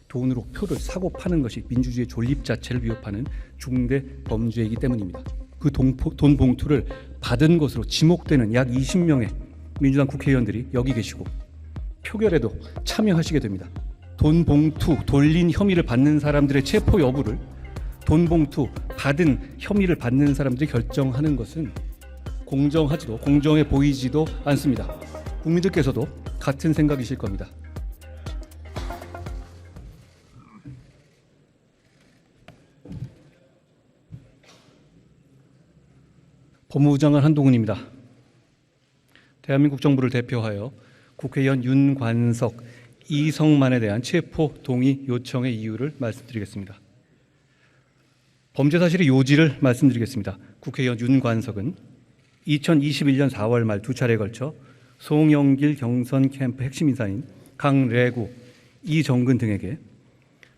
돈으로 표를 사고 파는 것이 민주주의 존립 자체를 위협하는 중대 범죄이기 때문입니다. 그 돈 봉투를 받은 것으로 지목되는 약 20명의 민주당 국회의원들이 여기 계시고 표결에도 참여하시게 됩니다. 돈 봉투 돌린 혐의를 받는 사람들의 체포 여부를 돈 봉투 받은 혐의를 받는 사람들이 결정하는 것은 공정하지도 공정해 보이지도 않습니다. 국민들께서도 같은 생각이실 겁니다. 법무부 장관 한동훈입니다. 대한민국 정부를 대표하여 국회의원 윤관석, 이성만에 대한 체포 동의 요청의 이유를 말씀드리겠습니다. 범죄 사실의 요지를 말씀드리겠습니다. 국회의원 윤관석은 2021년 4월 말 두 차례에 걸쳐 송영길 경선 캠프 핵심 인사인 강래구, 이정근 등에게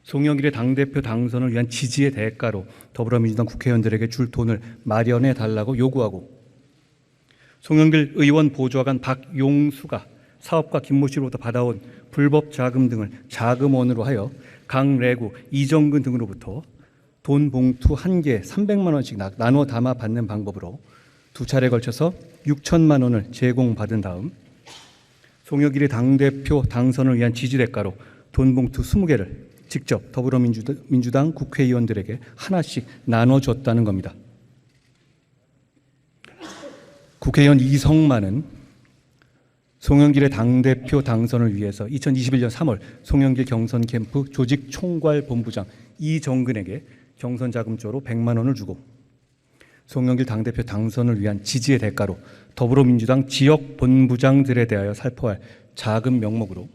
송영길의 당대표 당선을 위한 지지의 대가로 더불어민주당 국회의원들에게 줄 돈을 마련해 달라고 요구하고, 송영길 의원 보좌관 박용수가 사업가 김모 씨로부터 받아온 불법 자금 등을 자금원으로 하여 강래구, 이정근 등으로부터 돈 봉투 한 개에 300만 원씩 나눠 담아 받는 방법으로 두 차례에 걸쳐서 6천만 원을 제공받은 다음 송영길의 당대표 당선을 위한 지지 대가로 돈 봉투 20개를 직접 더불어민주당 국회의원들에게 하나씩 나눠줬다는 겁니다. 국회의원 이성만은 송영길의 당대표 당선을 위해서 2021년 3월 송영길 경선 캠프 조직 총괄 본부장 이정근에게 경선 자금조로 100만 원을 주고, 송영길 당대표 당선을 위한 지지의 대가로 더불어민주당 지역 본부장들에 대하여 살포할 자금 명목으로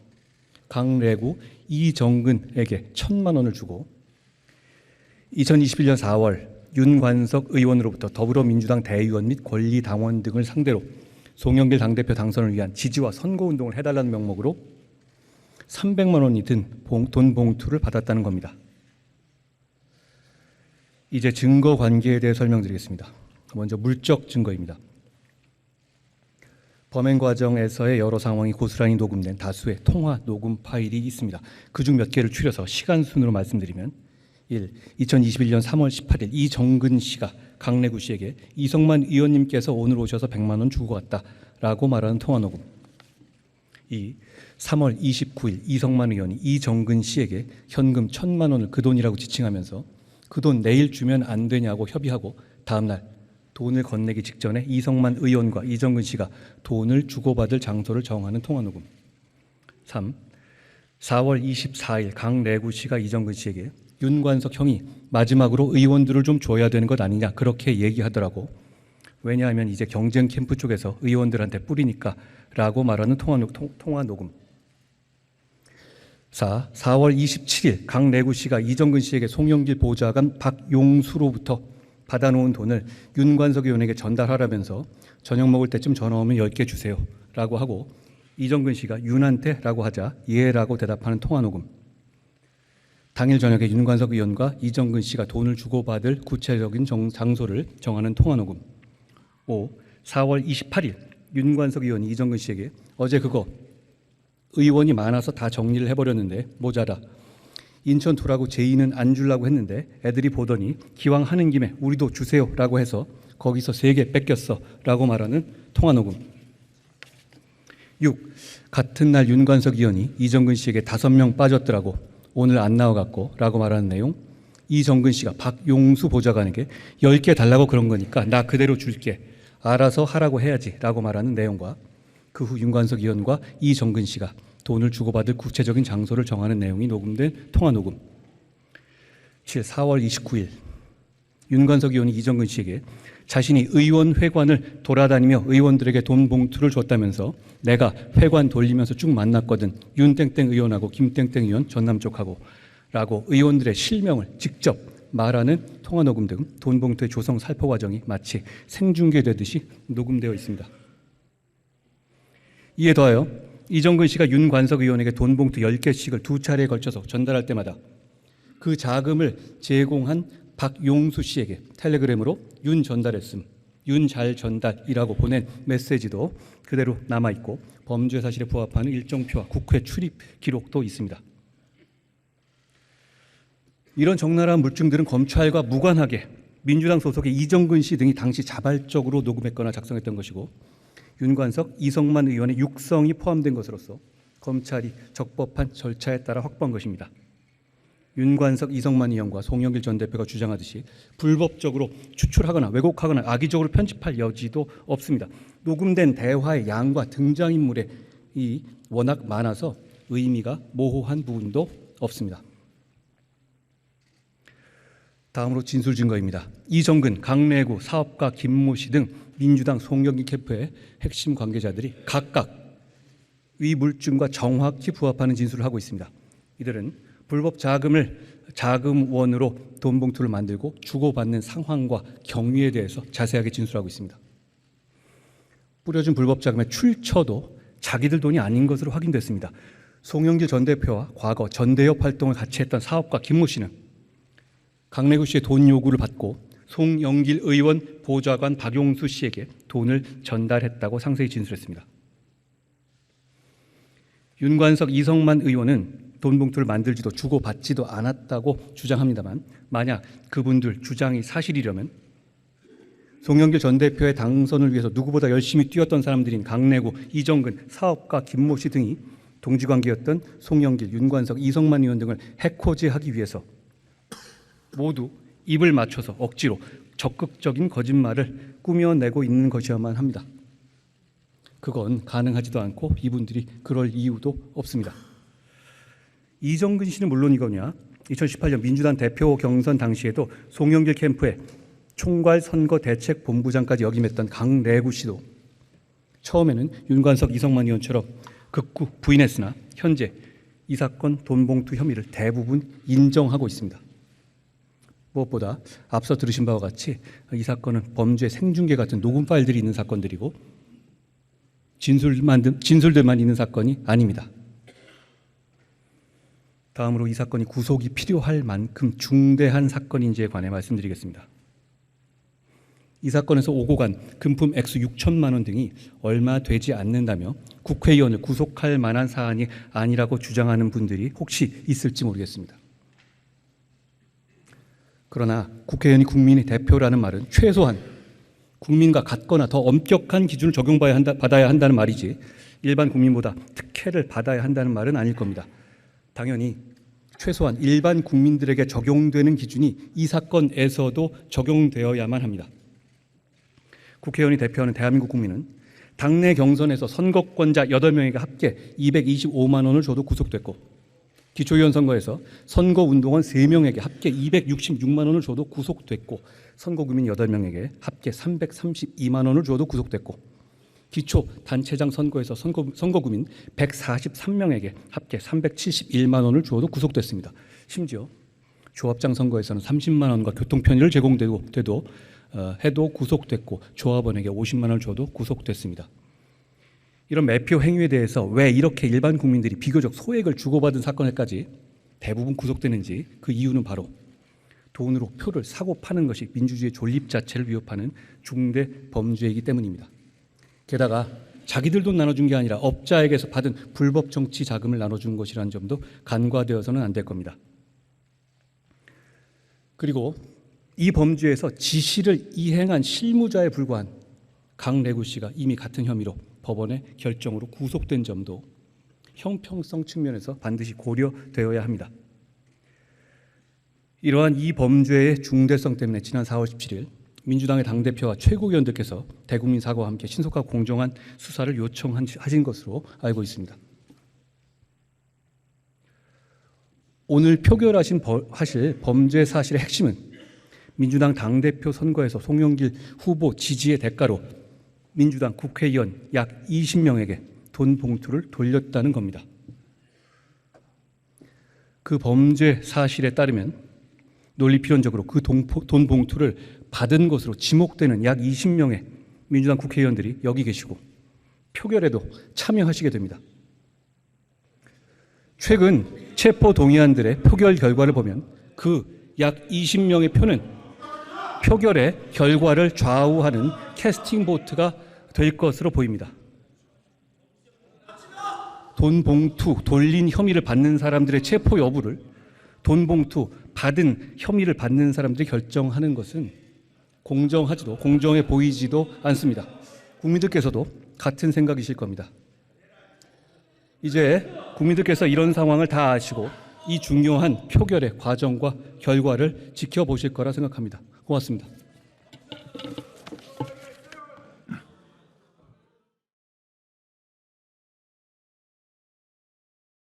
강래구, 이정근에게 1,000만 원을 주고, 2021년 4월 윤관석 의원으로부터 더불어민주당 대의원 및 권리당원 등을 상대로 송영길 당대표 당선을 위한 지지와 선거운동을 해달라는 명목으로 300만 원이 든 돈 봉투를 받았다는 겁니다. 이제 증거 관계에 대해 설명드리겠습니다. 먼저 물적 증거입니다. 범행 과정에서의 여러 상황이 고스란히 녹음된 다수의 통화 녹음 파일이 있습니다. 그중 몇 개를 추려서 시간 순으로 말씀드리면 1. 2021년 3월 18일 이정근 씨가 강래구 씨에게 이성만 의원님께서 오늘 오셔서 100만 원 주고 갔다라고 말하는 통화 녹음. 2. 3월 29일 이성만 의원이 이정근 씨에게 현금 1,000만 원을 그 돈이라고 지칭하면서 그 돈 내일 주면 안 되냐고 협의하고 다음 날 돈을 건네기 직전에 이성만 의원과 이정근 씨가 돈을 주고받을 장소를 정하는 통화녹음. 3. 4월 24일 강래구 씨가 이정근 씨에게 윤관석 형이 마지막으로 의원들을 좀 줘야 되는 것 아니냐 그렇게 얘기하더라고. 왜냐하면 이제 경쟁 캠프 쪽에서 의원들한테 뿌리니까 라고 말하는 통화녹음. 4. 4월 27일 강래구 씨가 이정근 씨에게 송영길 보좌관 박용수로부터 받아놓은 돈을 윤관석 의원에게 전달하라면서 저녁 먹을 때쯤 전화 오면 10개 주세요 라고 하고, 이정근 씨가 윤한테 라고 하자 예 라고 대답하는 통화녹음. 당일 저녁에 윤관석 의원과 이정근 씨가 돈을 주고받을 구체적인 장소를 정하는 통화녹음. 5. 4월 28일 윤관석 의원이 이정근 씨에게 어제 그거 의원이 많아서 다 정리를 해버렸는데 모자라. 인천 두라고 제의는 안 주려고 했는데 애들이 보더니 기왕 하는 김에 우리도 주세요 라고 해서 거기서 3개 뺏겼어 라고 말하는 통화녹음. 6. 같은 날 윤관석 의원이 이정근 씨에게 5명 빠졌더라고 오늘 안 나와갖고 라고 말하는 내용. 이정근 씨가 박용수 보좌관에게 10개 달라고 그런 거니까 나 그대로 줄게 알아서 하라고 해야지 라고 말하는 내용과 그 후 윤관석 의원과 이정근 씨가 돈을 주고받을 구체적인 장소를 정하는 내용이 녹음된 통화녹음. 7. 4월 29일 윤관석 의원이 이정근 씨에게 자신이 의원회관을 돌아다니며 의원들에게 돈 봉투를 줬다면서 내가 회관 돌리면서 쭉 만났거든 윤땡땡 의원하고 김땡땡 의원 전남 쪽하고 라고 의원들의 실명을 직접 말하는 통화녹음 등 돈 봉투의 조성 살포 과정이 마치 생중계되듯이 녹음되어 있습니다. 이에 더하여 이정근 씨가 윤관석 의원에게 돈 봉투 10개씩을 두 차례에 걸쳐서 전달할 때마다 그 자금을 제공한 박용수 씨에게 텔레그램으로 윤 전달했음, 윤 잘 전달이라고 보낸 메시지도 그대로 남아있고 범죄 사실에 부합하는 일정표와 국회 출입 기록도 있습니다. 이런 적나라한 물증들은 검찰과 무관하게 민주당 소속의 이정근 씨 등이 당시 자발적으로 녹음했거나 작성했던 것이고 윤관석, 이성만 의원의 육성이 포함된 것으로서 검찰이 적법한 절차에 따라 확보한 것입니다. 윤관석, 이성만 의원과 송영길 전 대표가 주장하듯이 불법적으로 추출하거나 왜곡하거나 악의적으로 편집할 여지도 없습니다. 녹음된 대화의 양과 등장인물의 이 워낙 많아서 의미가 모호한 부분도 없습니다. 다음으로 진술 증거입니다. 이정근, 강래구, 사업가 김모 씨 등 민주당 송영길 캠프의 핵심 관계자들이 각각 위 물증과 정확히 부합하는 진술을 하고 있습니다. 이들은 불법 자금원으로 돈 봉투를 만들고 주고받는 상황과 경위에 대해서 자세하게 진술하고 있습니다. 뿌려준 불법 자금의 출처도 자기들 돈이 아닌 것으로 확인됐습니다. 송영길 전 대표와 과거 전대협 활동을 같이 했던 사업가 김모 씨는 강래구 씨의 돈 요구를 받고 송영길 의원 보좌관 박용수 씨에게 돈을 전달했다고 상세히 진술했습니다. 윤관석, 이성만 의원은 돈 봉투를 만들지도 주고받지도 않았다고 주장합니다만 만약 그분들 주장이 사실이려면 송영길 전 대표의 당선을 위해서 누구보다 열심히 뛰었던 사람들인 강래구, 이정근, 사업가 김모 씨 등이 동지관계였던 송영길, 윤관석, 이성만 의원 등을 해코지하기 위해서 모두 입을 맞춰서 억지로 적극적인 거짓말을 꾸며내고 있는 것이어야만 합니다. 그건 가능하지도 않고 이분들이 그럴 이유도 없습니다. 이정근 씨는 물론이거냐 2018년 민주당 대표 경선 당시에도 송영길 캠프의 총괄 선거 대책 본부장까지 역임했던 강래구 씨도 처음에는 윤관석, 이성만 의원처럼 극구 부인했으나 현재 이 사건 돈 봉투 혐의를 대부분 인정하고 있습니다. 무엇보다 앞서 들으신 바와 같이 이 사건은 범죄 생중계 같은 녹음 파일들이 있는 사건들이고 진술들만 있는 사건이 아닙니다. 다음으로 이 사건이 구속이 필요할 만큼 중대한 사건인지에 관해 말씀드리겠습니다. 이 사건에서 오고 간 금품 액수 6천만 원 등이 얼마 되지 않는다며 국회의원을 구속할 만한 사안이 아니라고 주장하는 분들이 혹시 있을지 모르겠습니다. 그러나 국회의원이 국민의 대표라는 말은 최소한 국민과 같거나 더 엄격한 기준을 받아야 한다는 말이지 일반 국민보다 특혜를 받아야 한다는 말은 아닐 겁니다. 당연히 최소한 일반 국민들에게 적용되는 기준이 이 사건에서도 적용되어야만 합니다. 국회의원이 대표하는 대한민국 국민은 당내 경선에서 선거권자 8명에게 합계 225만 원을 줘도 구속됐고 기초의원 선거에서 선거운동원 3명에게 합계 266만 원을 줘도 구속됐고 선거구민 8명에게 합계 332만 원을 줘도 구속됐고 기초 단체장 선거에서 선거구민 143명에게 합계 371만 원을 주어도 구속됐습니다. 심지어 조합장 선거에서는 30만 원과 교통편의를 해도 구속됐고 조합원에게 50만 원을 줘도 구속됐습니다. 이런 매표 행위에 대해서 왜 이렇게 일반 국민들이 비교적 소액을 주고받은 사건에까지 대부분 구속되는지 그 이유는 바로 돈으로 표를 사고 파는 것이 민주주의의 존립 자체를 위협하는 중대 범죄이기 때문입니다. 게다가 자기들 돈 나눠준 게 아니라 업자에게서 받은 불법 정치 자금을 나눠준 것이라는 점도 간과되어서는 안 될 겁니다. 그리고 이 범죄에서 지시를 이행한 실무자에 불과한 강래구 씨가 이미 같은 혐의로 법원의 결정으로 구속된 점도 형평성 측면에서 반드시 고려되어야 합니다. 이러한 이 범죄의 중대성 때문에 지난 4월 17일 민주당의 당대표와 최고위원들께서 대국민 사과와 함께 신속하고 공정한 수사를 요청하신 것으로 알고 있습니다. 오늘 표결하실 범죄 사실의 핵심은 민주당 당대표 선거에서 송영길 후보 지지의 대가로 민주당 국회의원 약 20명에게 돈 봉투를 돌렸다는 겁니다. 그 범죄 사실에 따르면 논리필연적으로 그 돈 봉투를 받은 것으로 지목되는 약 20명의 민주당 국회의원들이 여기 계시고 표결에도 참여하시게 됩니다. 최근 체포 동의안들의 표결 결과를 보면 그 약 20명의 표는 표결의 결과를 좌우하는 캐스팅 보트가 될 것으로 보입니다. 돈 봉투 돌린 혐의를 받는 사람들의 체포 여부를 돈 봉투 받은 혐의를 받는 사람들이 결정하는 것은 공정하지도 공정해 보이지도 않습니다. 국민들께서도 같은 생각이실 겁니다. 이제 국민들께서 이런 상황을 다 아시고 이 중요한 표결의 과정과 결과를 지켜보실 거라 생각합니다. 고맙습니다.